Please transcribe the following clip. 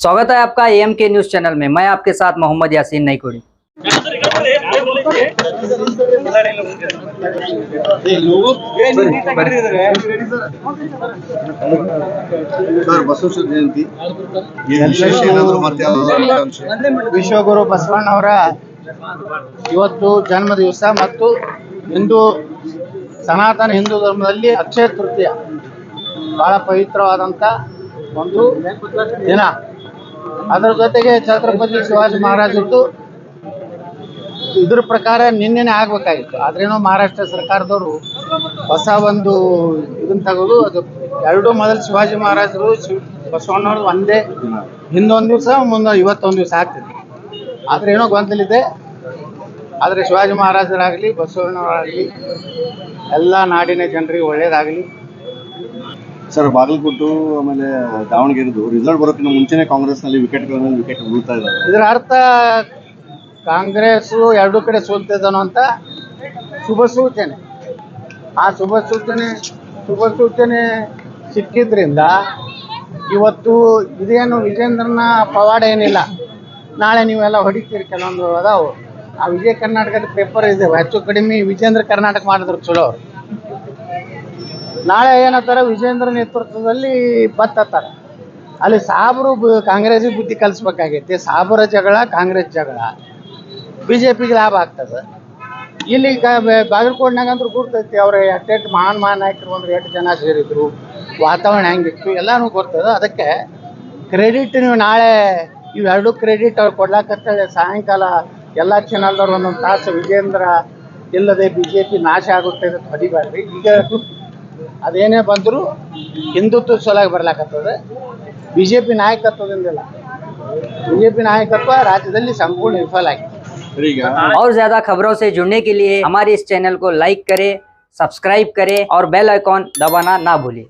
स्वागत है आपका एएमके न्यूज चैनल में। मैं आपके साथ मोहम्मद यासीन नईकुड़ी। ಸರ್ ಬಸವೇಶ್ವರ ಜಯಂತಿ ಈ ವಿಶೇಷ ಏನಾದರೂ ಮತ್ತೆ ವಿಶ್ವಗುರು ಬಸವಣ್ಣವರ ಇವತ್ತು ಜನ್ಮ ದಿವಸ ಮತ್ತು ಹಿಂದೂ ಸನಾತನ ಹಿಂದೂ ಧರ್ಮದಲ್ಲಿ ಅಕ್ಷಯ ತೃತೀಯ ಬಹಳ ಪವಿತ್ರವಾದಂಥ ಒಂದು ದಿನ. ಅದರ ಜೊತೆಗೆ ಛತ್ರಪತಿ ಶಿವಾಜಿ ಮಹಾರಾಜರದ್ದು ಇದ್ರ ಪ್ರಕಾರ ನಿನ್ನೆನೆ ಆಗ್ಬೇಕಾಗಿತ್ತು, ಆದ್ರೇನೋ ಮಹಾರಾಷ್ಟ್ರ ಸರ್ಕಾರದವರು ಹೊಸ ಒಂದು ಇದನ್ನ ತಗೋದು. ಅದು ಎರಡು ಮೊದಲು ಶಿವಾಜಿ ಮಹಾರಾಜರು ಬಸವಣ್ಣವ್ರು ಒಂದೇ ಹಿಂದೊಂದು ದಿವಸ ಮುಂದೆ ಇವತ್ತೊಂದು ದಿವಸ ಆಗ್ತದೆ. ಆದ್ರೆ ಏನೋ ಗೊಂದಲಿದೆ. ಆದರೆ ಶಿವಾಜಿ ಮಹಾರಾಜರಾಗಲಿ ಬಸವಣ್ಣವರಾಗಲಿ ಎಲ್ಲ ನಾಡಿನ ಜನರಿಗೆ ಒಳ್ಳೇದಾಗಲಿ. ಸರ್ ಬಾಗಲಕೋಟು ಆಮೇಲೆ ದಾವಣಗೆರೆದು ರಿಸಲ್ಟ್ ಬರೋಕ್ಕಿಂತ ಮುಂಚೆನೆ ಕಾಂಗ್ರೆಸ್ನಲ್ಲಿ ವಿಕೆಟ್ ಉಳ್ತಾ ಇದ್ದಾರೆ. ಇದರ ಅರ್ಥ ಕಾಂಗ್ರೆಸ್ ಎರಡೂ ಕಡೆ ಸೋಲ್ತಿದ್ದಾನೋ ಅಂತ ಶುಭ ಸೂಚನೆ. ಆ ಶುಭ ಸೂಚನೆ ಸಿಕ್ಕಿದ್ರಿಂದ ಇವತ್ತು ಇದೇನು ವಿಜೇಂದ್ರನ ಪವಾಡ ಏನಿಲ್ಲ. ನಾಳೆ ನೀವೆಲ್ಲ ಹೊಡಿತೀರಿ, ಕೆಲವೊಂದು ಅದಾವು. ಆ ವಿಜಯ ಕರ್ನಾಟಕದ ಪೇಪರ್ ಇದೆ, ಹೆಚ್ಚು ಕಡಿಮೆ ವಿಜೇಂದ್ರ ಕರ್ನಾಟಕ ಮಾಡಿದ್ರು ಚಲೋ ಅವ್ರು. ನಾಳೆ ಏನಂತಾರೆ, ವಿಜೇಂದ್ರ ನೇತೃತ್ವದಲ್ಲಿ ಬತ್ತಾರೆ. ಅಲ್ಲಿ ಸಾಬರು ಕಾಂಗ್ರೆಸ್ಗೆ ಬುದ್ಧಿ ಕಲಿಸ್ಬೇಕಾಗೈತಿ. ಸಾಬರ ಜಗಳ ಕಾಂಗ್ರೆಸ್ ಜಗಳ ಬಿಜೆಪಿಗೆ ಲಾಭ ಆಗ್ತದೆ. ಇಲ್ಲಿ ಬಾಗಲಕೋಟ್ನಾಗ ಅಂತೂ ಗುರ್ತೈತಿ, ಅವ್ರ ಎಷ್ಟೆಷ್ಟು ಮಹಾನ್ ನಾಯಕರು ಅಂದ್ರೆ ಎಷ್ಟು ಜನ ಸೇರಿದ್ರು, ವಾತಾವರಣ ಹೆಂಗಿತ್ತು ಎಲ್ಲನೂ ಗೊತ್ತದ. ಅದಕ್ಕೆ ಕ್ರೆಡಿಟ್ ನೀವು ನಾಳೆ ಇವೆರಡು ಕ್ರೆಡಿಟ್ ಅವ್ರು ಕೊಡ್ಲಾಕತ್ತೇಳಿ ಸಾಯಂಕಾಲ ಎಲ್ಲ ಚಾನಲ್ದವ್ರು ಒಂದೊಂದು ತಾಸು ವಿಜೇಂದ್ರ ಇಲ್ಲದೆ ಬಿಜೆಪಿ ನಾಶ ಆಗುತ್ತೆ ಅಂತ ಹೊಡಿಬೇಡ್ರಿ. ಈಗ ಅದೇನೇ ಬಂದರೂ ಹಿಂದುತ್ವ ಸಲುವಾಗಿ ಬರ್ಲಾಕತ್ತದ. ಬಿಜೆಪಿ ನಾಯಕತ್ವದಿಂದಿಲ್ಲ, ಬಿಜೆಪಿ ನಾಯಕತ್ವ ರಾಜ್ಯದಲ್ಲಿ ಸಂಪೂರ್ಣ ವಿಫಲ ಆಗಿದೆ. और ज्यादा खबरों से जुड़ने के लिए हमारे इस चैनल को लाइक करें, सब्सक्राइब करें और बेल आइकॉन दबाना ना भूलें।